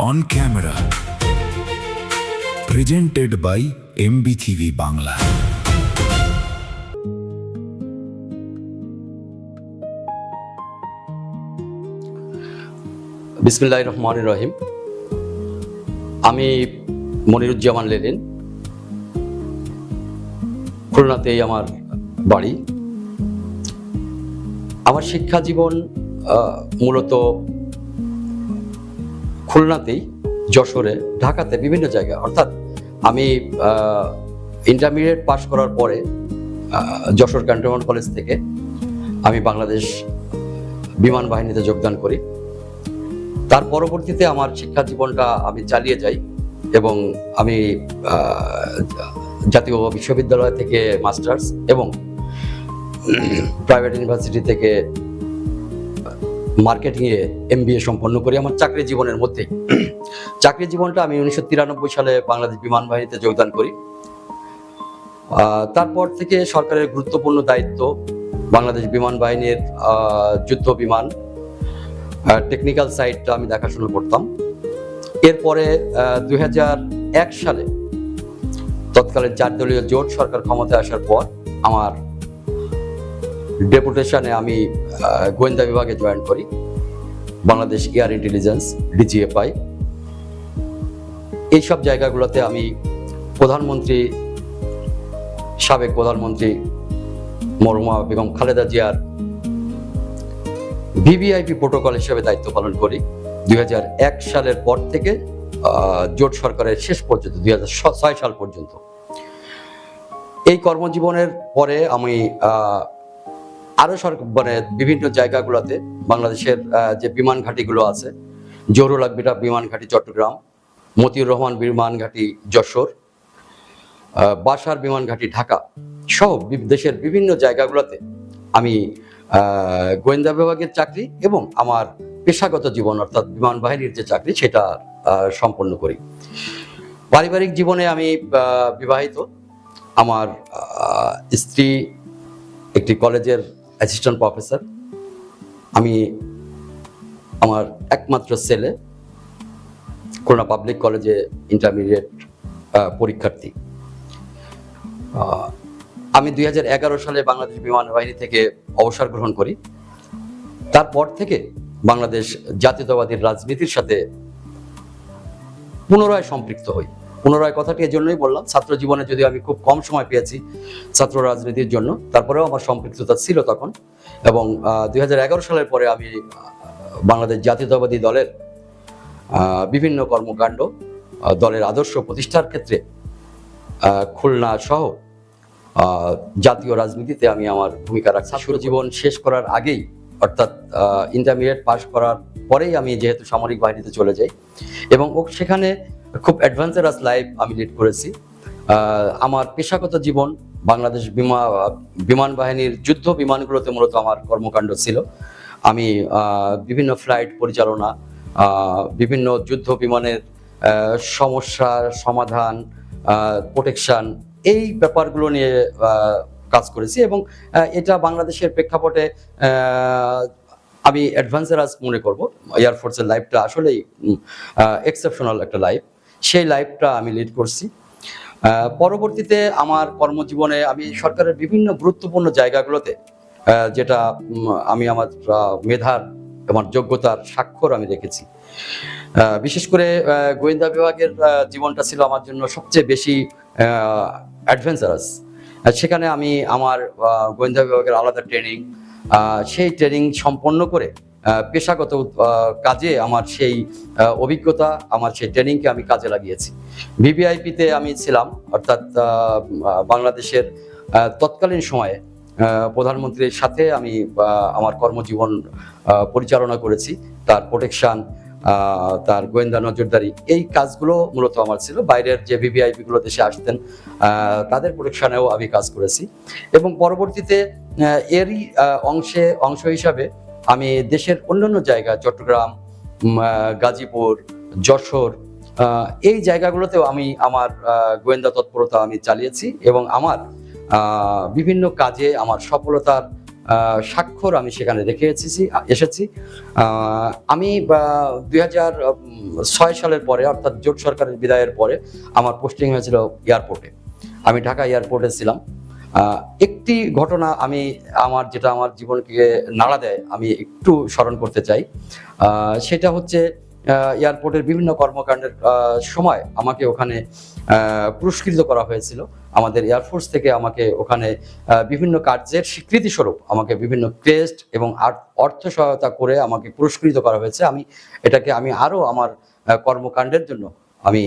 on camera. Presented by MBTV Bangla. বিসমিল্লাহির রহমানির রহিম। আমি মনিরুজ্জামান লেলিন, খুলনাতেই আমার বাড়ি। আমার শিক্ষা জীবন মূলত খুলনাতেই, যশোরে, ঢাকাতে, বিভিন্ন জায়গায়। অর্থাৎ আমি ইন্টারমিডিয়েট পাশ করার পরে যশোর ক্যান্টনমেন্ট কলেজ থেকে আমি বাংলাদেশ বিমান বাহিনীতে যোগদান করি। তার পরবর্তীতে আমার শিক্ষা জীবনটা আমি চালিয়ে যাই এবং আমি জাতীয় বিশ্ববিদ্যালয় থেকে মাস্টার্স এবং প্রাইভেট ইউনিভার্সিটি থেকে মার্কেটিংয়ে MBA সম্পন্ন করি আমার চাকরি জীবনের মধ্যেই। চাকরি জীবনটা আমি 1993 সালে বাংলাদেশ বিমান বাহিনীতে যোগদান করি। তারপর থেকে সরকারের গুরুত্বপূর্ণ দায়িত্ব, বাংলাদেশ বিমান বাহিনীর যুদ্ধ বিমান টেকনিক্যাল সাইডটা আমি দেখাশোনা করতাম। এরপরে 2001 সালে তৎকালীন 4 দলীয় জোট সরকার ক্ষমতায় আসার পর আমার ডেপুটেশনে আমি গোয়েন্দা বিভাগে জয়েন করি, বাংলাদেশ এয়ার ইন্টেলিজেন্স DGFI। এইসব জায়গাগুলোতে আমি সাবেক প্রধানমন্ত্রী মরহুমা বেগম খালেদা জিয়ার VVIP প্রোটোকল হিসেবে দায়িত্ব পালন করি 2001 সালের পর থেকে জোট সরকারের শেষ পর্যন্ত 2006 সাল পর্যন্ত। এই কর্মজীবনের পরে আমি আরো বিভিন্ন জায়গাগুলোতে বাংলাদেশের যে বিমান ঘাঁটিগুলো আছে, জহুরুল হক বিমান ঘাঁটি চট্টগ্রাম, মতিউর রহমান বিমান ঘাঁটি যশোর, বাসার বিমান ঘাঁটি ঢাকা সহ দেশের বিভিন্ন জায়গাগুলোতে আমি গোয়েন্দা বিভাগের চাকরি এবং আমার পেশাগত জীবন অর্থাৎ বিমান বাহিনীর যে চাকরি সেটা সম্পন্ন করি। পারিবারিক জীবনে আমি বিবাহিত। আমার স্ত্রী একটি কলেজের অ্যাসিস্ট্যান্ট প্রফেসর। আমি আমার একমাত্র ছেলে খুলনা পাবলিক কলেজে ইন্টারমিডিয়েট পরীক্ষার্থী। আমি 2011 সালে বাংলাদেশ বিমান বাহিনী থেকে অবসর গ্রহণ করি। তারপর থেকে বাংলাদেশ জাতীয়তাবাদী রাজনীতির সাথে পুনরায় সম্পৃক্ত হই। পুনরায় কথাটি এজন্যই বললাম, ছাত্র জীবনে যদি আমি খুব কম সময় পেয়েছি ছাত্র রাজনীতির জন্য, তারপরেও আমার সম্পৃক্ততা ছিল তখন। এবং 2011 সালের পরে আমি বাংলাদেশ জাতীয়তাবাদী দলের বিভিন্ন কর্মকাণ্ড, দলের আদর্শ প্রতিষ্ঠার ক্ষেত্রে খুলনা সহ জাতীয় রাজনীতিতে আমি আমার ভূমিকা রাখছি। ছাত্র জীবন শেষ করার আগেই অর্থাৎ ইন্টারমিডিয়েট পাস করার পরেই আমি যেহেতু সামরিক বাহিনীতে চলে যাই এবং সেখানে খুব অ্যাডভেঞ্চারাস লাইফ আমি লিড করেছি। আমার পেশাগত জীবন বাংলাদেশ বিমান বাহিনীর যুদ্ধ বিমানগুলোতে মূলত আমার কর্মকাণ্ড ছিল। আমি বিভিন্ন ফ্লাইট পরিচালনা, বিভিন্ন যুদ্ধ বিমানের সমস্যার সমাধান, প্রোটেকশন, এই ব্যাপারগুলো নিয়ে কাজ করেছি এবং এটা বাংলাদেশের প্রেক্ষাপটে আমি অ্যাডভেঞ্চারাস মনে করব। এয়ারফোর্সের লাইফটা আসলেই এক্সেপশনাল একটা লাইফ, সেই লাইফটা আমি লিড করছি। পরবর্তীতে আমার কর্মজীবনে আমি সরকারের বিভিন্ন গুরুত্বপূর্ণ জায়গাগুলোতে যেটা আমি আমার মেধার, আমার যোগ্যতার স্বাক্ষর আমি রেখেছি। বিশেষ করে গোয়েন্দা বিভাগের জীবনটা ছিল আমার জন্য সবচেয়ে বেশি অ্যাডভেঞ্চারাস। সেখানে আমি আমার গোয়েন্দা বিভাগের আলাদা ট্রেনিং, সেই ট্রেনিং সম্পন্ন করে পেশাগত কাজে আমার সেই অভিজ্ঞতা, আমার সেই ট্রেনিংকে আমি কাজে লাগিয়েছি। VVIPতে আমি ছিলাম, অর্থাৎ বাংলাদেশের তৎকালীন সময়ে প্রধানমন্ত্রীর সাথে আমি আমার কর্মজীবন পরিচালনা করেছি। তার প্রোটেকশন, তার গোয়েন্দা নজরদারি, এই কাজগুলো মূলত আমার ছিল। বাইরের যে VVIP গুলো দেশে আসতেন তাদের প্রোটেকশনেও আমি কাজ করেছি এবং পরবর্তীতে এরই অংশ হিসাবে আমি দেশের অন্যান্য জায়গা, চট্টগ্রাম, গাজীপুর, যশোর, এই জায়গাগুলোতেও আমি আমার গোয়েন্দা তৎপরতা আমি চালিয়েছি এবং আমার বিভিন্ন কাজে আমার সফলতার স্বাক্ষর আমি সেখানে রেখে এসেছি। আমি 2006 সালের পরে, অর্থাৎ জোট সরকারের বিদায়ের পরে আমার পোস্টিং হয়েছিল এয়ারপোর্টে। আমি ঢাকা এয়ারপোর্টে ছিলাম। একটি ঘটনা যেটা আমার জীবনকে নাড়া দেয়, আমি একটু স্মরণ করতে চাই। সেটা হচ্ছে এয়ারপোর্টের বিভিন্ন কর্মকাণ্ডের সময় আমাকে ওখানে পুরস্কৃত করা হয়েছিল। আমাদের এয়ারফোর্স থেকে আমাকে ওখানে বিভিন্ন কার্যের স্বীকৃতি স্বরূপ আমাকে বিভিন্ন ক্রেস্ট এবং অর্থ সহায়তা করে আমাকে পুরস্কৃত করা হয়েছে। এটাকে আমি আরও আমার কর্মকাণ্ডের জন্য আমি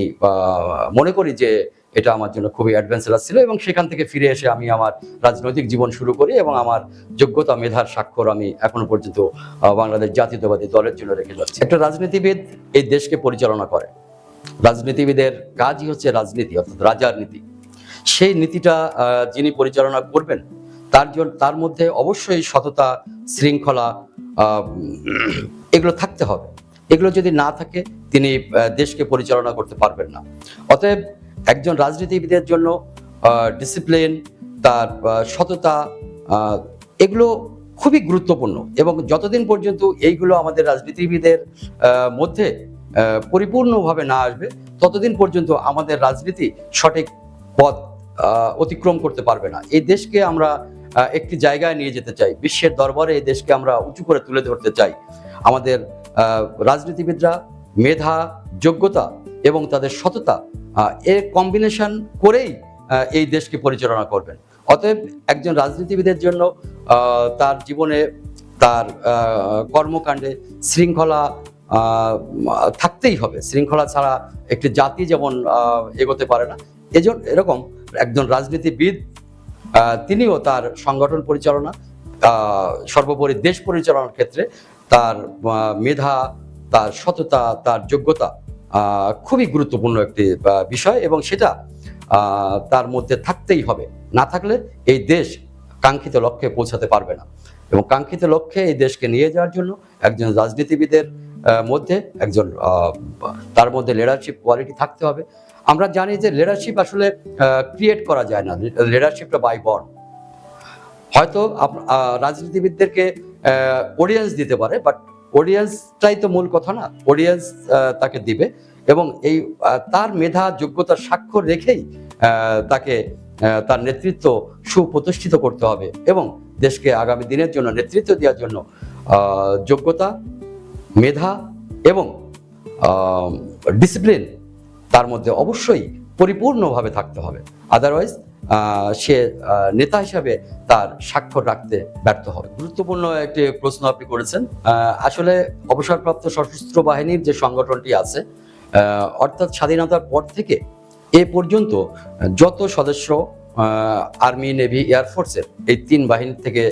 মনে করি যে এটা আমার জন্য খুবই অ্যাডভেঞ্চারাস ছিল, এবং সেখান থেকে ফিরে এসে আমি আমার রাজনৈতিক জীবন শুরু করি, এবং আমার যোগ্যতা মেধার স্বাক্ষর আমি এখনো পর্যন্ত বাংলাদেশ জাতীয়তাবাদী দলের জন্য রেখে যাচ্ছি। একটা রাজনীতিবিদ এই দেশকে পরিচালনা করে। রাজনীতিবিদের কাজই হচ্ছে রাজনীতি, অর্থাৎ রাজার নীতি। সেই নীতিটা যিনি পরিচালনা করবেন তার মধ্যে অবশ্যই সততা, শৃঙ্খলা এগুলো থাকতে হবে। এগুলো যদি না থাকে তিনি দেশকে পরিচালনা করতে পারবেন না। অতএব একজন রাজনীতিবিদের জন্য ডিসিপ্লিন, তার সততা, এগুলো খুবই গুরুত্বপূর্ণ, এবং যতদিন পর্যন্ত এইগুলো আমাদের রাজনীতিবিদের মধ্যে পরিপূর্ণভাবে না আসবে ততদিন পর্যন্ত আমাদের রাজনীতি সঠিক পথ অতিক্রম করতে পারবে না। এই দেশকে আমরা একটি জায়গায় নিয়ে যেতে চাই, বিশ্বের দরবারে এই দেশকে আমরা উঁচু করে তুলে ধরতে চাই। আমাদের রাজনীতিবিদরা মেধা, যোগ্যতা এবং তাদের সততা এর কম্বিনেশন করেই এই দেশকে পরিচালনা করবেন। অতএব একজন রাজনীতিবিদের জন্য তার জীবনে, তার কর্মকাণ্ডে শৃঙ্খলা থাকতেই হবে। শৃঙ্খলা ছাড়া একটি জাতি যেমন এগোতে পারে না, এরকম একজন রাজনীতিবিদ তিনিও তার সংগঠন পরিচালনা, সর্বোপরি দেশ পরিচালনার ক্ষেত্রে তার মেধা, তার সততা, তার যোগ্যতা খুবই গুরুত্বপূর্ণ একটি বিষয়, এবং সেটা তার মধ্যে থাকতেই হবে। না থাকলে এই দেশ কাঙ্ক্ষিত লক্ষ্যে পৌঁছাতে পারবে না। এবং কাঙ্ক্ষিত লক্ষ্যে এই দেশকে নিয়ে যাওয়ার জন্য একজন রাজনীতিবিদের মধ্যে তার মধ্যে লিডারশিপ কোয়ালিটি থাকতে হবে। আমরা জানি যে লিডারশিপ আসলে ক্রিয়েট করা যায় না, লিডারশিপটা বাই বর্ন। হয়তো রাজনীতিবিদদেরকে অডিয়েন্স দিতে পারে, বাট অডিয়েন্সটাই তো মূল কথা না। অডিয়েন্স তাকে দিবে, এবং তার মেধা, যোগ্যতার স্বাক্ষর রেখেই তাকে তার নেতৃত্ব সুপ্রতিষ্ঠিত করতে হবে, এবং দেশকে আগামী দিনের জন্য নেতৃত্ব দেওয়ার জন্য যোগ্যতা, মেধা এবং ডিসিপ্লিন তার মধ্যে অবশ্যই পরিপূর্ণভাবে থাকতে হবে। আদারওয়াইজ সে নেতা হিসাবে তার স্বাক্ষর রাখতে ব্যর্থ হবে। গুরুত্বপূর্ণ একটি প্রশ্ন আপনি করেছেন। আসলে অবসরপ্রাপ্ত সশস্ত্র বাহিনীর যে সংগঠনটি আছে, অর্থাৎ স্বাধীনতার পর থেকে এ পর্যন্ত যত সদস্য আর্মি, নেভি, এয়ারফোর্সের এই 3 বাহিনী থেকে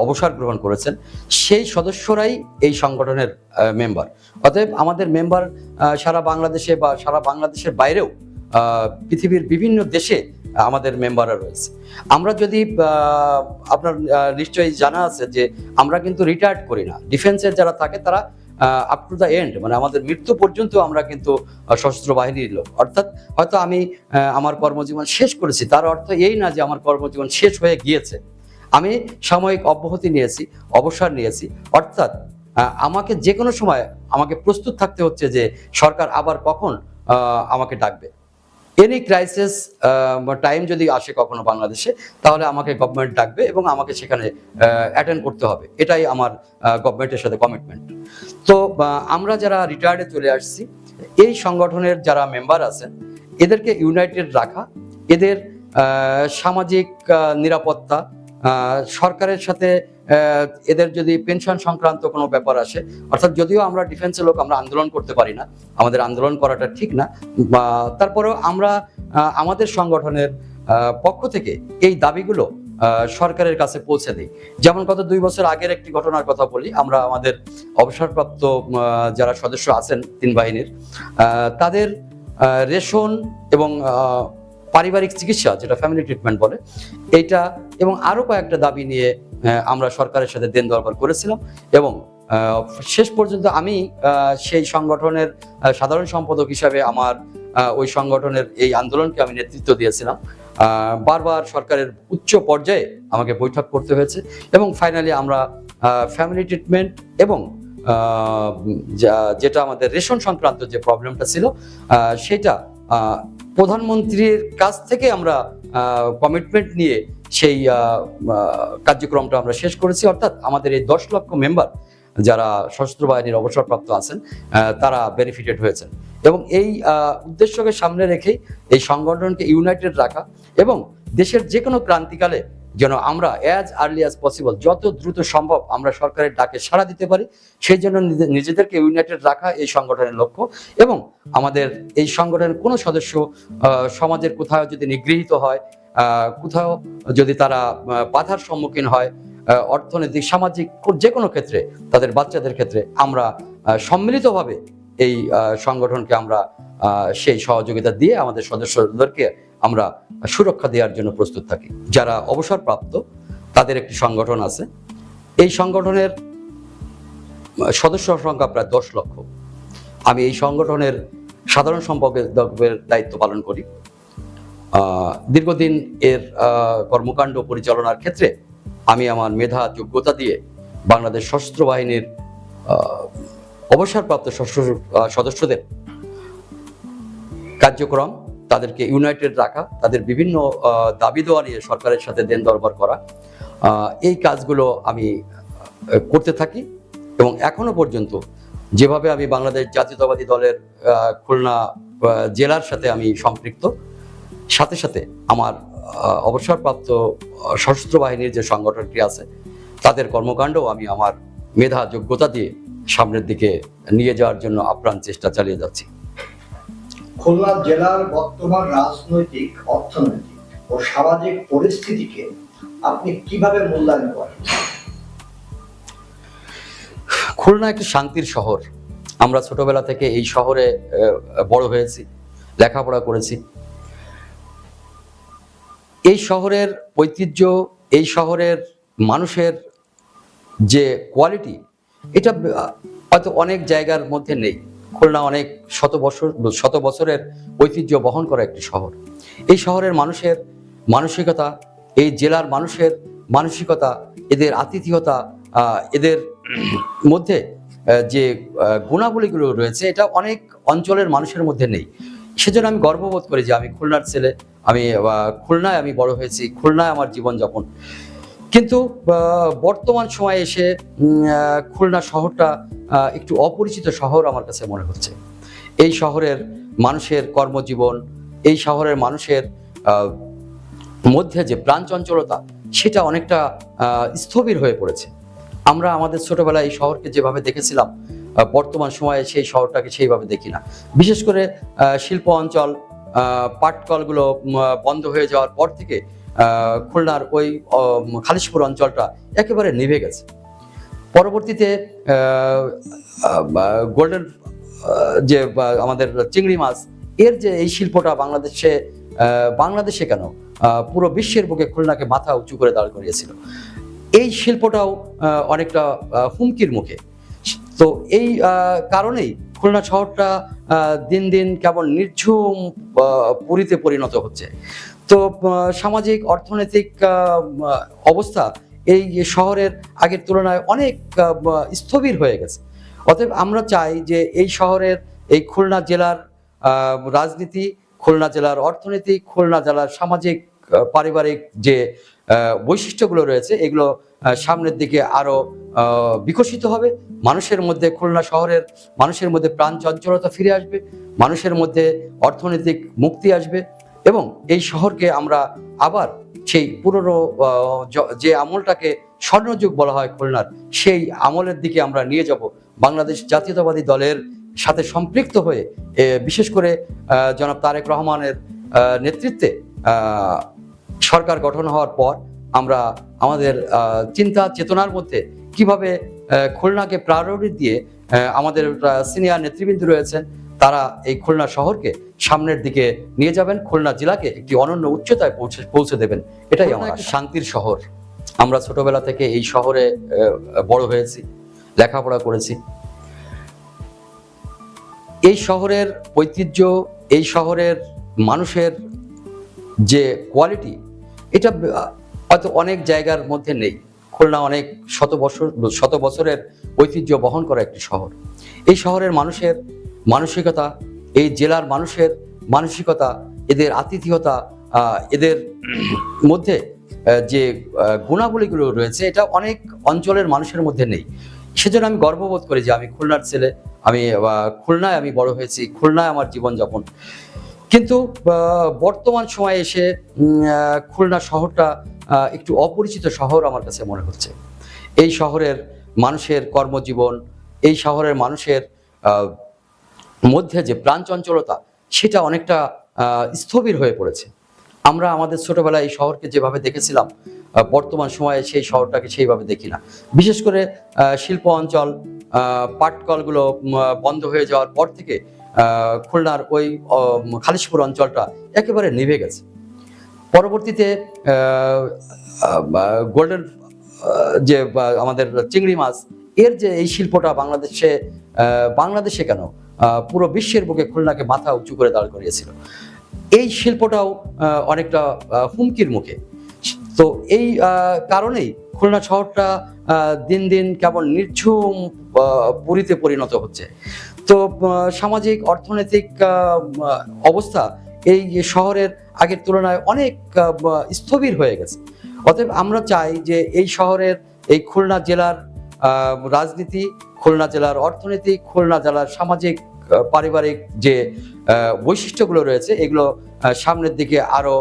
অবসর গ্রহণ করেছেন, সেই সদস্যরাই এই সংগঠনের মেম্বার। অতএব আমাদের মেম্বার সারা বাংলাদেশে বা সারা বাংলাদেশের বাইরেও পৃথিবীর বিভিন্ন দেশে আমাদের মেম্বাররা রয়েছে। আমরা যদি আপনার নিশ্চয়ই জানা আছে যে আমরা কিন্তু রিটায়ার্ড করি না। ডিফেন্সের যারা থাকে তারা আপ টু দ্য এন্ড, মানে আমাদের মৃত্যু পর্যন্ত আমরা কিন্তু সশস্ত্র বাহিনীর লোক। অর্থাৎ হয়তো আমি আমার কর্মজীবন শেষ করেছি, তার অর্থ এই না যে আমার কর্মজীবন শেষ হয়ে গিয়েছে। আমি সাময়িক অব্যাহতি নিয়েছি, অবসর নিয়েছি। অর্থাৎ আমাকে যে কোনো সময় আমাকে প্রস্তুত থাকতে হচ্ছে যে সরকার আবার কখন আমাকে ডাকবে। এনি ক্রাইসিস টাইম যদি আসে কখনো বাংলাদেশে, তাহলে আমাকে গভর্নমেন্ট ডাকবে এবং আমাকে সেখানে অ্যাটেন্ড করতে হবে। এটাই আমার গভর্নমেন্টের সাথে কমিটমেন্ট। তো আমরা যারা রিটায়ার্ডে চলে আসছি, এই সংগঠনের যারা মেম্বার আছেন, এদেরকে ইউনাইটেড রাখা, এদের সামাজিক নিরাপত্তা, সরকারের সাথে এদের যদি পেনশন সংক্রান্ত কোনো ব্যাপার আসে, অর্থাৎ যদিও আমরা ডিফেন্সের লোক, আমরা আন্দোলন করতে পারি না, আমাদের আন্দোলন করাটা ঠিক না, তারপরেও আমরা আমাদের সংগঠনের পক্ষ থেকে এই দাবিগুলো সরকারের কাছে পৌঁছে দিই। যেমন গত 2 বছর আগের একটি ঘটনার কথা বলি। আমরা আমাদের অবসরপ্রাপ্ত যারা সদস্য আছেন 3 বাহিনীর, তাদের রেশন এবং পারিবারিক চিকিৎসা, যেটা ফ্যামিলি ট্রিটমেন্ট বলে, এইটা এবং আরও কয়েকটা দাবি নিয়ে আমরা সরকারের সাথে দেন দরবার করেছিলাম, এবং শেষ পর্যন্ত আমি সেই সংগঠনের সাধারণ সম্পাদক হিসাবে আমার ওই সংগঠনের এই আন্দোলনকে আমি নেতৃত্ব দিয়েছিলাম। বারবার সরকারের উচ্চ পর্যায়ে আমাকে বৈঠক করতে হয়েছে এবং ফাইনালি আমরা ফ্যামিলি ট্রিটমেন্ট এবং যেটা আমাদের রেশন সংক্রান্ত যে প্রবলেমটা ছিল সেটা প্রধানমন্ত্রীর কাছ থেকে আমরা কমিটমেন্ট নিয়ে সেই কার্যক্রমটা আমরা শেষ করেছি। অর্থাৎ আমাদের এই 10 লক্ষ মেম্বার যারা সশস্ত্র বাহিনীর অবসরপ্রাপ্ত আছেন তারা বেনিফিটেড হয়েছেন এবং এই উদ্দেশ্যকে সামনে রেখেই এই সংগঠনকে ইউনাইটেড রাখা এবং দেশের যে কোনো ক্রান্তিকালে যেন আমরা অ্যাজ আর্লি অ্যাজ পসিবল যত দ্রুত সম্ভব আমরা সরকারের ডাকে সাড়া দিতে পারি, সেই জন্য নিজেদেরকে ইউনাইটেড রাখা এই সংগঠনের লক্ষ্য। এবং আমাদের এই সংগঠনের কোনো সদস্য সমাজের কোথাও যদি নিগৃহীত হয়, কোথাও যদি তারা বাধার সম্মুখীন হয়, অর্থনৈতিক সামাজিক যে কোনো ক্ষেত্রে, তাদের বাচ্চাদের ক্ষেত্রে আমরা সম্মিলিতভাবে এই সংগঠনকে আমরা সেই সহযোগিতা দিয়ে আমাদের সদস্যদেরকে আমরা সুরক্ষা দেওয়ার জন্য প্রস্তুত থাকি। যারা অবসরপ্রাপ্ত তাদের একটি সংগঠন আছে, এই সংগঠনের সদস্য সংখ্যা প্রায় 10 লক্ষ। আমি এই সংগঠনের সাধারণ সম্পাদকের দায়িত্ব পালন করি। দীর্ঘদিন এর কর্মকাণ্ড পরিচালনার ক্ষেত্রে আমি আমার মেধা যোগ্যতা দিয়ে বাংলাদেশ সশস্ত্র বাহিনীর অবসরপ্রাপ্ত সদস্যদের কার্যক্রম, তাদেরকে ইউনাইটেড রাখা, তাদের বিভিন্ন দাবি দেওয়া নিয়ে সরকারের সাথে দেন দরবার করা, এই কাজগুলো আমি করতে থাকি এবং এখনো পর্যন্ত যেভাবে আমি বাংলাদেশ জাতীয়তাবাদী দলের খুলনা জেলার সাথে আমি সম্পৃক্ত, সাথে সাথে আমার অবসরপ্রাপ্ত সশস্ত্র বাহিনীর যে সংগঠনটি আছে তাদের কর্মকাণ্ডও আমি আমার মেধা যোগ্যতা দিয়ে সামনের দিকে নিয়ে যাওয়ার জন্য আপ্রাণ চেষ্টা চালিয়ে যাচ্ছি। খুলনা জেলার বর্তমান রাজনৈতিক, অর্থনৈতিক ও সামাজিক পরিস্থিতিকে আপনি কিভাবে মূল্যায়ন করেন? খুলনা একটি শান্তির শহর। আমরা ছোটবেলা থেকে এই শহরে বড় হয়েছি, লেখাপড়া করেছি। এই শহরের ঐতিহ্য, এই শহরের মানুষের যে কোয়ালিটি, এটা হয়তো অনেক জায়গার মধ্যে নেই। খুলনা অনেক শত বছরের ঐতিহ্য বহন করা একটি শহর। এই শহরের মানুষের মানসিকতা, এই জেলার মানুষের মানসিকতা, এদের আতিথেয়তা, এদের মধ্যে যে গুণাবলীগুলো রয়েছে, এটা অনেক অঞ্চলের মানুষের মধ্যে নেই। সেজন্য আমি গর্ববোধ করি যে আমি খুলনার ছেলে, আমি খুলনায় আমি বড় হয়েছি, খুলনায় আমার জীবনযাপন। কিন্তু বর্তমান সময়ে এসে খুলনা শহরটা একটু অপরিচিত শহর আমার কাছে মনে হচ্ছে। এই শহরের মানুষের কর্মজীবন, এই শহরের মানুষের মধ্যে যে প্রাণচঞ্চলতা, সেটা অনেকটা স্থবির হয়ে পড়েছে। আমরা আমাদের ছোটবেলায় এই শহরকে যেভাবে দেখেছিলাম, বর্তমান সময়ে সেই শহরটাকে সেইভাবে দেখি না। বিশেষ করে শিল্প অঞ্চল, পাটকলগুলো বন্ধ হয়ে যাওয়ার পর থেকে খুলনার ওই খালিশপুর অঞ্চলটা একেবারে নিভে গেছে। পরবর্তীতে গোল্ডেন যে আমাদের চিংড়ি মাছ, এর যে এই শিল্পটা বাংলাদেশে কেন পুরো বিশ্বের বুকে খুলনাকে মাথা উঁচু করে দাঁড় করিয়েছিল, এই শিল্পটাও অনেকটা হুমকির মুখে। তো এই কারণেই খুলনা শহরটা দিন দিন কেবল নির্ঝুম পুরীতে পরিণত হচ্ছে। তো সামাজিক অর্থনৈতিক অবস্থা এই শহরের আগের তুলনায় অনেক স্থবির হয়ে গেছে। অতএব আমরা চাই যে এই শহরের, এই খুলনা জেলার রাজনীতি, খুলনা জেলার অর্থনীতি, খুলনা জেলার সামাজিক পারিবারিক যে বৈশিষ্ট্যগুলো রয়েছে, এগুলো সামনের দিকে আরো বিকশিত হবে। মানুষের মধ্যে, খুলনা শহরের মানুষের মধ্যে প্রাণ চঞ্চলতা ফিরে আসবে, মানুষের মধ্যে অর্থনৈতিক মুক্তি আসবে এবং এই শহরকে আমরা আবার সেই পুরনো যে আমলটাকে স্বর্ণযুগ বলা হয় খুলনার, সেই আমলের দিকে আমরা নিয়ে যাব। বাংলাদেশ জাতীয়তাবাদী দলের সাথে সম্পৃক্ত হয়ে, বিশেষ করে জনাব তারেক রহমানের নেতৃত্বে সরকার গঠন হওয়ার পর আমরা আমাদের চিন্তা চেতনার মধ্যে কিভাবে খুলনাকে প্রায়োরিটি দিয়ে আমাদের সিনিয়র নেতৃবৃন্দ রয়েছেন, তারা এই খুলনা শহরকে সামনের দিকে নিয়ে যাবেন, খুলনা জেলাকে একটি অনন্য উচ্চতায় পৌঁছে দেবেন। এটাই আমার শান্তির শহর। আমরা ছোটবেলা থেকে এই শহরে বড় হয়েছি, লেখাপড়া করেছি। এই শহরের ঐতিহ্য, এই শহরের মানুষের যে কোয়ালিটি, এটা হয়তো অনেক জায়গার মধ্যে নেই। খুলনা অনেক শত বছরের ঐতিহ্য বহন করা একটি শহর। এই শহরের মানুষের মানসিকতা, এই জেলার মানুষের মানসিকতা, এদের আতিথেয়তা, এদের মধ্যে যে গুণাবলীগুলো রয়েছে, এটা অনেক অঞ্চলের মানুষের মধ্যে নেই। সেজন্য আমি গর্ববোধ করি যে আমি খুলনার ছেলে, আমি খুলনায় আমি বড় হয়েছি, খুলনায় আমার জীবনযাপন। কিন্তু বর্তমান সময়ে এসে খুলনা শহরটা একটু অপরিচিত শহর আমার কাছে মনে হচ্ছে। এই শহরের মানুষের কর্মজীবন, এই শহরের মানুষের মধ্যে যে প্রাণচঞ্চলতা, সেটা অনেকটা স্থবির হয়ে পড়েছে। আমরা আমাদের ছোটবেলায় এই শহরকে যেভাবে দেখেছিলাম, বর্তমান সময়ে সেই শহরটাকে সেইভাবে দেখি না। বিশেষ করে শিল্প অঞ্চল, পাটকলগুলো বন্ধ হয়ে যাওয়ার পর থেকে খুলনার ওই খালিশপুর অঞ্চলটা একেবারে নিভে গেছে। পরবর্তীতে গোল্ডেন যে আমাদের চিংড়ি মাছ, এর যে এই শিল্পটা বাংলাদেশে কেন পুরো বিশ্বের বুকে খুলনাকে মাথা উঁচু করে দাঁড় করিয়েছিল, এই শিল্পটাও অনেকটা হুমকির মুখে। তো এই কারণেই খুলনা শহরটা দিন দিন কেমন নির্ঝুম পুরীতে পরিণত হচ্ছে। তো সামাজিক অর্থনৈতিক অবস্থা এই শহরের আগের তুলনায় অনেক স্থবির হয়ে গেছে। অতএব আমরা চাই যে এই শহরের, এই খুলনা জেলার রাজনীতি, খুলনা জেলার অর্থনীতি, খুলনা জেলার সামাজিক পারিবারিক যে বৈশিষ্ট্যগুলো রয়েছে, এগুলো সামনের দিকে আরো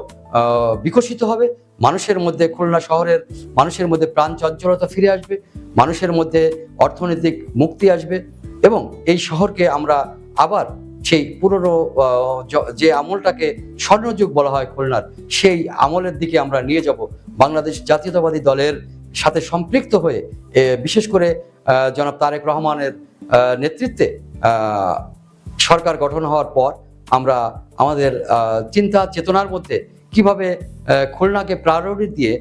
বিকশিত হবে। মানুষের মধ্যে, খুলনা শহরের মানুষের মধ্যে প্রাণ চঞ্চলতা ফিরে আসবে, মানুষের মধ্যে অর্থনৈতিক মুক্তি আসবে, এবং এই শহরকে আমরা আবার সেই পুরনো যে আমলটাকে স্বর্ণযুগ বলা হয় খুলনার, সেই আমলের দিকে আমরা নিয়ে যাব। বাংলাদেশ জাতীয়তাবাদী দলের সাথে সম্পৃক্ত হয়ে, বিশেষ করে জনাব তারেক রহমানের নেতৃত্বে সরকার গঠন হওয়ার পর আমরা আমাদের চিন্তা চেতনার মধ্যে কিভাবে খুলনাকে প্রায়োরিটি দিয়ে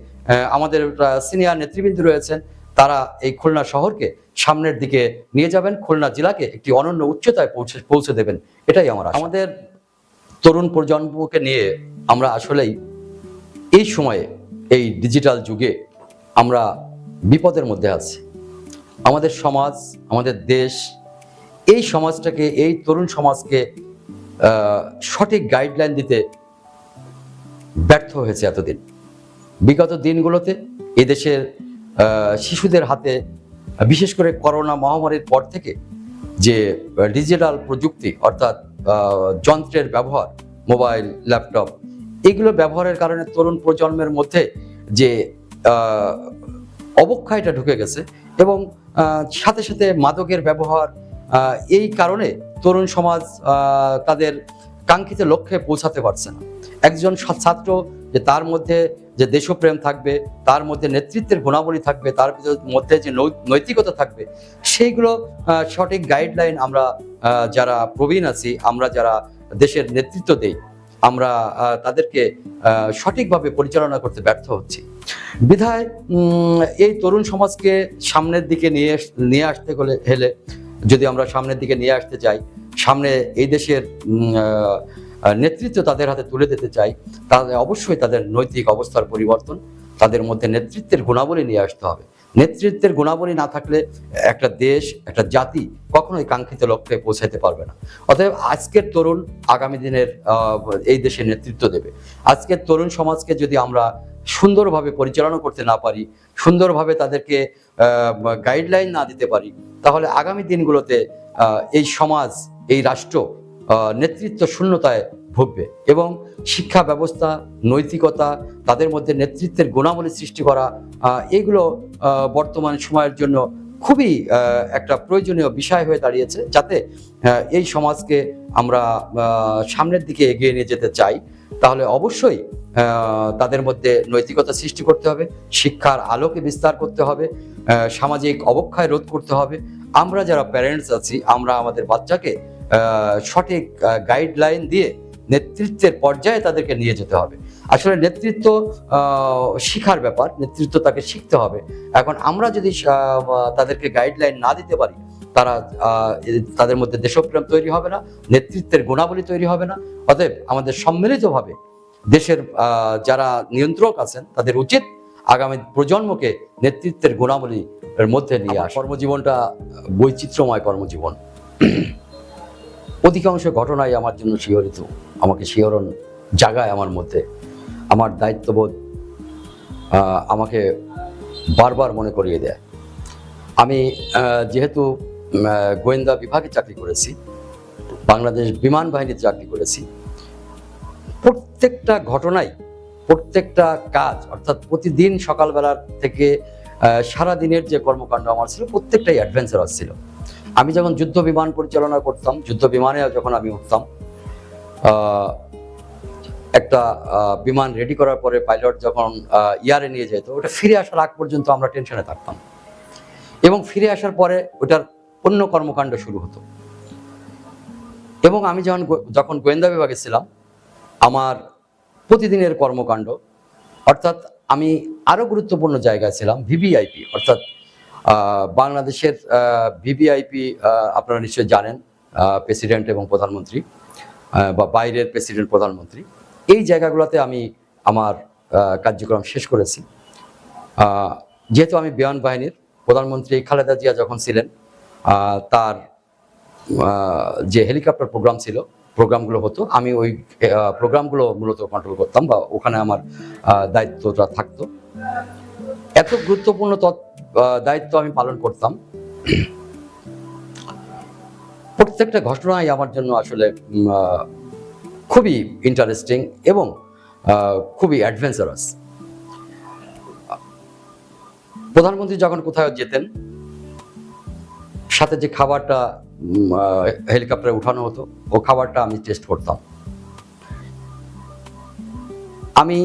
আমাদের সিনিয়র নেতৃবৃন্দ রয়েছেন, তারা এই খুলনা শহরকে সামনের দিকে নিয়ে যাবেন, খুলনা জেলাকে একটি অনন্য উচ্চতায় পৌঁছে দেবেন, এটাই আমার আশা। আমাদের তরুণ প্রজন্মকে নিয়ে আমরা আসলেই এই সময়ে, এই ডিজিটাল যুগে আমরা বিপদের মধ্যে আছি। আমাদের সমাজ, আমাদের দেশ, এই সমাজটাকে, এই তরুণ সমাজকে সঠিক গাইডলাইন দিতে ব্যর্থ হয়েছে এতদিন। বিগত দিনগুলোতে এদেশের শিশুদের হাতে, বিশেষ করে করোনা মহামারীর পর থেকে, যে ডিজিটাল প্রযুক্তি অর্থাৎ যন্ত্রের ব্যবহার, মোবাইল, ল্যাপটপ, এগুলো ব্যবহারের কারণে তরুণ প্রজন্মের মধ্যে যে অবক্ষয়টা ঢুকে গেছে, এবং সাথে সাথে মাদকের ব্যবহার, এই কারণে তরুণ সমাজ তাদের কাঙ্ক্ষিত লক্ষ্যে পৌঁছাতে পারছে না। একজন ছাত্র যে তার মধ্যে যে দেশপ্রেম থাকবে, তার মধ্যে নেতৃত্বের গুণাবলী থাকবে, তার মধ্যে যে নৈতিকতা থাকবে, সেইগুলো সঠিক গাইডলাইন আমরা যারা প্রবীণ আছি, আমরা যারা দেশের নেতৃত্ব দেই, আমরা তাদেরকে সঠিকভাবে পরিচালনা করতে ব্যর্থ হচ্ছি। বিধায় এই তরুণ সমাজকে সামনের দিকে নিয়ে আসতে হলে, যদি আমরা সামনের দিকে নিয়ে আসতে চাই, সামনে এই দেশের নেতৃত্ব তাদের হাতে তুলে দিতে চাই, তাহলে অবশ্যই তাদের নৈতিক অবস্থার পরিবর্তন, তাদের মধ্যে নেতৃত্বের গুণাবলী নিয়ে আসতে হবে। নেতৃত্বের গুণাবলী না থাকলে একটা দেশ, একটা জাতি কখনোই কাঙ্ক্ষিত লক্ষ্যে পৌঁছাতে পারবে না। অতএব আজকের তরুণ আগামী দিনের এই দেশের নেতৃত্ব দেবে। আজকের তরুণ সমাজকে যদি আমরা সুন্দরভাবে পরিচালনা করতে না পারি, সুন্দরভাবে তাদেরকে গাইডলাইন না দিতে পারি, তাহলে আগামী দিনগুলোতে এই সমাজ, এই রাষ্ট্র নেতৃত্ব শূন্যতায় ভুগবে, এবং শিক্ষা ব্যবস্থা, নৈতিকতা, তাদের মধ্যে নেতৃত্বের গুণাবলী সৃষ্টি করা, এগুলো বর্তমান সময়ের জন্য খুবই একটা প্রয়োজনীয় বিষয় হয়ে দাঁড়িয়েছে। যাতে এই সমাজকে আমরা সামনের দিকে এগিয়ে নিয়ে যেতে চাই, তাহলে অবশ্যই তাদের মধ্যে নৈতিকতা সৃষ্টি করতে হবে, শিক্ষার আলোকে বিস্তার করতে হবে, সামাজিক অবক্ষয় রোধ করতে হবে। আমরা যারা প্যারেন্টস আছি, আমরা আমাদের বাচ্চাকে সঠিক গাইডলাইন দিয়ে নেতৃত্বের পর্যায়ে তাদেরকে নিয়ে যেতে হবে। আসলে নেতৃত্ব শিখার ব্যাপার, নেতৃত্ব তাকে শিখতে হবে। এখন আমরা যদি তাদেরকে গাইডলাইন না দিতে পারি, তাদের মধ্যে দেশপ্রেম তৈরি হবে না, নেতৃত্বের গুণাবলী তৈরি হবে না। অতএব আমাদের সম্মিলিতভাবে দেশের যারা নিয়ন্ত্রক আছেন তাদের উচিত আগামী প্রজন্মকে নেতৃত্বের গুণাবলী এর মধ্যে নিয়ে আসা। কর্মজীবনটা বৈচিত্র্যময় কর্মজীবন। অধিকাংশ ঘটনাই আমার জন্য শিহরিত, আমাকে শিহরণ জাগায় আমার মধ্যে। আমার দায়িত্ববোধ আমাকে বারবার মনে করিয়ে দেয়। আমি যেহেতু গোয়েন্দা বিভাগে চাকরি করেছি, বাংলাদেশ বিমান বাহিনীতে চাকরি করেছি, প্রত্যেকটা ঘটনাই, প্রত্যেকটা কাজ, অর্থাৎ প্রতিদিন সকালবেলা থেকে সারা দিনের যে কর্মকাণ্ড আমার ছিল প্রত্যেকটাই অ্যাডভেঞ্চারাস ছিল। আমি যখন যুদ্ধ বিমান পরিচালনা করতাম, যুদ্ধ বিমানে যখন আমি উঠতাম, একটা বিমান রেডি করার পরে পাইলট যখন ইয়ারে নিয়ে যেত, ওটা ফিরে আসার আগ পর্যন্ত আমরা টেনশনে থাকতাম, এবং ফিরে আসার পরে ওটার অন্য কর্মকাণ্ড শুরু হতো। এবং আমি যখন গোয়েন্দা বিভাগে ছিলাম, আমার প্রতিদিনের কর্মকাণ্ড, অর্থাৎ আমি আরো গুরুত্বপূর্ণ জায়গায় ছিলাম, ভিভিআইপি, অর্থাৎ বাংলাদেশের ভিভিআইপি আপনারা নিশ্চয়ই জানেন, প্রেসিডেন্ট এবং প্রধানমন্ত্রী, বা বাইরের প্রেসিডেন্ট প্রধানমন্ত্রী, এই জায়গাগুলোতে আমি আমার কার্যক্রম শেষ করেছি। যেহেতু আমি বিমান বাহিনীর, প্রধানমন্ত্রী খালেদা জিয়া যখন ছিলেন, তার যে হেলিকপ্টার প্রোগ্রাম ছিল, প্রোগ্রামগুলো হতো, আমি ওই প্রোগ্রামগুলো মূলত কন্ট্রোল করতাম, বা ওখানে আমার দায়িত্বটা থাকতো। এত গুরুত্বপূর্ণ দায়িত্ব আমি পালন করতাম। প্রত্যেকটা ঘটনাই আমার জন্য আসলে খুবই ইন্টারেস্টিং এবং খুবই অ্যাডভেঞ্চারাস। প্রধানমন্ত্রী যখন কোথাও যেতেন, সাথে যে খাবারটা হেলিকপ্টারে উঠানো হতো, ও খাবারটা আমি টেস্ট করতাম। আমি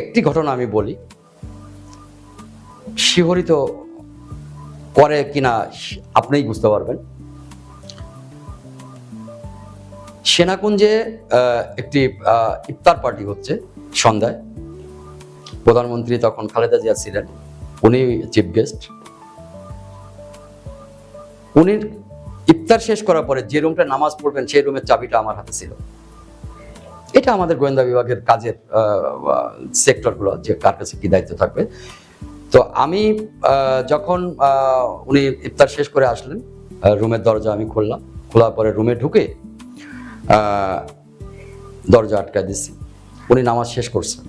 একটি ঘটনা আমি বলি, শিহরিত করে কিনা আপনিই বুঝতে পারবেন। সেনাকুঞ্জে একটি ইফতার পার্টি হচ্ছে সন্ধ্যায়। প্রধানমন্ত্রী তখন খালেদা জিয়া ছিলেন, উনি চিফ গেস্ট। উনি ইফতার শেষ করার পরে যে রুমটা নামাজ পড়বেন, সেই রুমের চাবিটা আমার হাতে ছিল। এটা আমাদের গোয়েন্দা বিভাগের কাজের সেক্টরগুলো, যে কার কাছে কি দায়িত্ব থাকবে। তো আমি যখন উনি ইফতার শেষ করে আসলেন, রুমের দরজা আমি খুললাম, খোলার পরে রুমে ঢুকে দরজা আটকা দিচ্ছি। উনি নামাজ শেষ করছেন।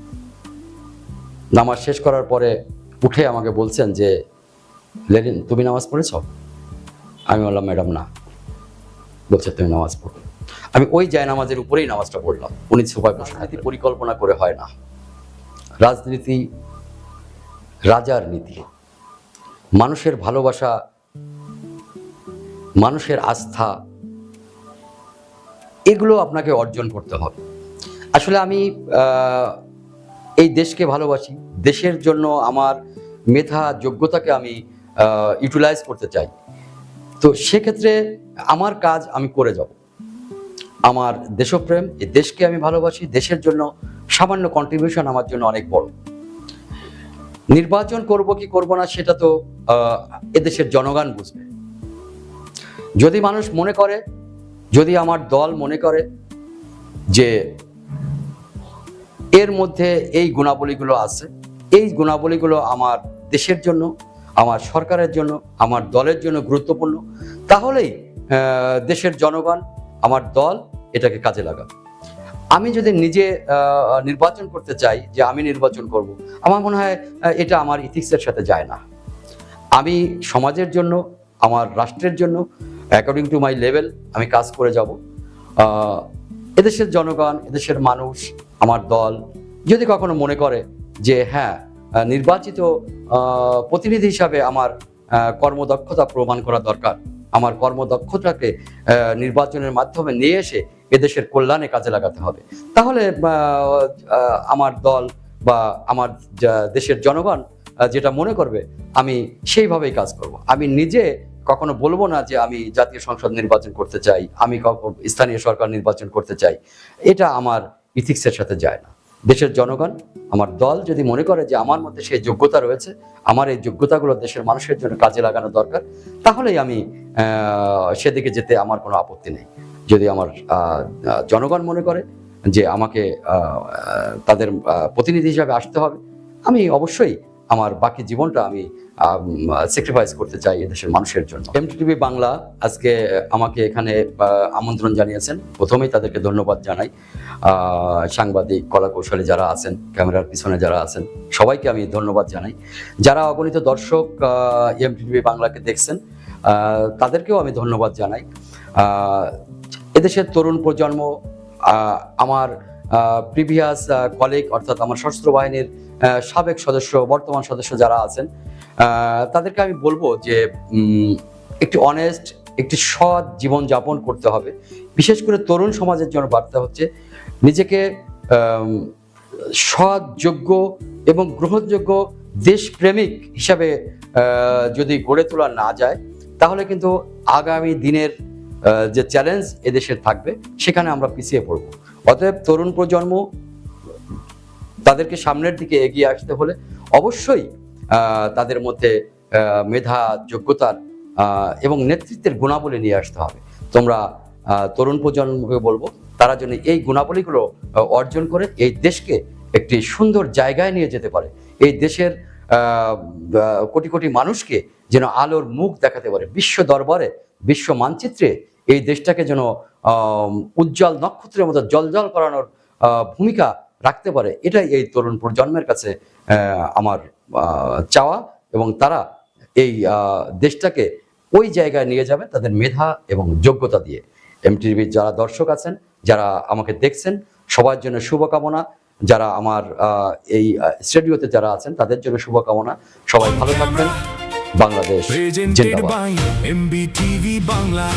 নামাজ শেষ করার পরে উঠে আমাকে বলছেন যে, লেনিন, তুমি নামাজ পড়েছ? আমি বললাম, ম্যাডাম না। বলছে, তুমি নামাজ পড়ো। আমি ওই জায়নামাজের উপরেই নামাজটা পড়লাম। উনি সুপার রাজনীতি পরিকল্পনা করে হয় না, রাজনীতি রাজার নীতি। মানুষের ভালোবাসা, মানুষের আস্থা, এগুলো আপনাকে অর্জন করতে হবে। আসলে আমি এই দেশকে ভালোবাসি, দেশের জন্য আমার মেধা যোগ্যতাকে আমি ইউটিলাইজ করতে চাই। তো সেক্ষেত্রে আমার কাজ আমি করে যাব। আমার দেশপ্রেম, এই দেশকে আমি ভালোবাসি, দেশের জন্য সামান্য কন্ট্রিবিউশন আমার জন্য অনেক বড়। নির্বাচন করব কি করব না সেটা তো এদেশের জনগণ বুঝবে। যদি মানুষ মনে করে, যদি আমার দল মনে করে যে এর মধ্যে এই গুণাবলীগুলো আছে, এই গুণাবলীগুলো আমার দেশের জন্য, আমার সরকারের জন্য, আমার দলের জন্য গুরুত্বপূর্ণ, তাহলেই দেশের জনগণ, আমার দল এটাকে কাজে লাগাবে। আমি যদি নিজে নির্বাচন করতে চাই, যে আমি নির্বাচন করব, আমার মনে হয় এটা আমার ইথিক্সের সাথে যায় না। আমি সমাজের জন্য, আমার রাষ্ট্রের জন্য অ্যাকর্ডিং টু মাই লেভেল আমি কাজ করে যাব। এদেশের জনগণ, এদেশের মানুষ, আমার দল যদি কখনো মনে করে যে হ্যাঁ, নির্বাচিত প্রতিনিধি হিসাবে আমার কর্মদক্ষতা প্রমাণ করা দরকার, আমার কর্মদক্ষতাকে নির্বাচনের মাধ্যমে নিয়ে এসে এদেশের কল্যাণে কাজে লাগাতে হবে, তাহলে আমার দল বা আমার দেশের জনগণ যেটা মনে করবে আমি সেইভাবেই কাজ করব। আমি নিজে কখনো বলবো না যে আমি জাতীয় সংসদ নির্বাচন করতে চাই, আমি স্থানীয় সরকার নির্বাচন করতে চাই। এটা আমার ইথিক্সের সাথে যায় না। দেশের জনগণ, আমার দল যদি মনে করে যে আমার মধ্যে সেই যোগ্যতা রয়েছে, আমার এই যোগ্যতাগুলো দেশের মানুষের জন্য কাজে লাগানো দরকার, তাহলেই আমি সেদিকে যেতে আমার কোনো আপত্তি নেই। যদি আমার জনগণ মনে করে যে আমাকে তাদের প্রতিনিধি হিসাবে আসতে হবে, আমি অবশ্যই আমার বাকি জীবনটা আমি স্যাক্রিফাইস করতে চাই এদেশের মানুষের জন্য। এমটিভি বাংলা আজকে আমাকে এখানে আমন্ত্রণ জানিয়েছেন, প্রথমেই তাদেরকে ধন্যবাদ জানাই। সাংবাদিক, কলাকৌশলী যারা আছেন, ক্যামেরার পিছনে যারা আছেন, সবাইকে আমি ধন্যবাদ জানাই। যারা অগণিত দর্শক এমটিভি বাংলাকে দেখছেন, তাদেরকেও আমি ধন্যবাদ জানাই। এদেশের তরুণ প্রজন্ম, আমার প্রিভিয়াস কলিগ অর্থাৎ আমার সশস্ত্র বাহিনীর সাবেক সদস্য, বর্তমান সদস্য যারা আছেন, তাদেরকে আমি বলবো যে একটি অনেস্ট, একটি সৎ জীবনযাপন করতে হবে। বিশেষ করে তরুণ সমাজের জন্য বার্তা হচ্ছে নিজেকে সৎ, যোগ্য এবং গ্রহণযোগ্য দেশপ্রেমিক হিসাবে যদি গড়ে তোলা না যায়, তাহলে কিন্তু আগামী দিনের যে চ্যালেঞ্জ এদেশের থাকবে সেখানে আমরা পিছিয়ে পড়ব। অতএব তরুণ প্রজন্ম, তাদেরকে সামনের দিকে এগিয়ে আসতে হলে অবশ্যই তাদের মধ্যে মেধা, যোগ্যতার এবং নেতৃত্বের গুণাবলী নিয়ে আসতে হবে। তোমরা তরুণ প্রজন্মকে বলবো তারা যেন এই গুণাবলীগুলো অর্জন করে এই দেশকে একটি সুন্দর জায়গায় নিয়ে যেতে পারে, এই দেশের কোটি কোটি মানুষকে যেন আলোর মুখ দেখাতে পারে, বিশ্ব দরবারে, বিশ্ব মানচিত্রে এই দেশটাকে যেন উজ্জ্বল নক্ষত্রের মতো জ্বলজ্বল করানোর ভূমিকা রাখতে পারে। এটাই এই তরুণ প্রজন্মের কাছে আমার চাওয়া, এবং তারা এই দেশটাকে ওই জায়গায় নিয়ে যাবে তাদের মেধা এবং যোগ্যতা দিয়ে। এমটিভির যারা দর্শক আছেন, যারা আমাকে দেখছেন, সবার জন্য শুভকামনা। যারা আমার এই স্টুডিওতে যারা আছেন তাদের জন্য শুভকামনা। সবাই ভালো থাকবেন। বাংলাদেশ Presented জিন্দাবাদ। by MBTV Bangla.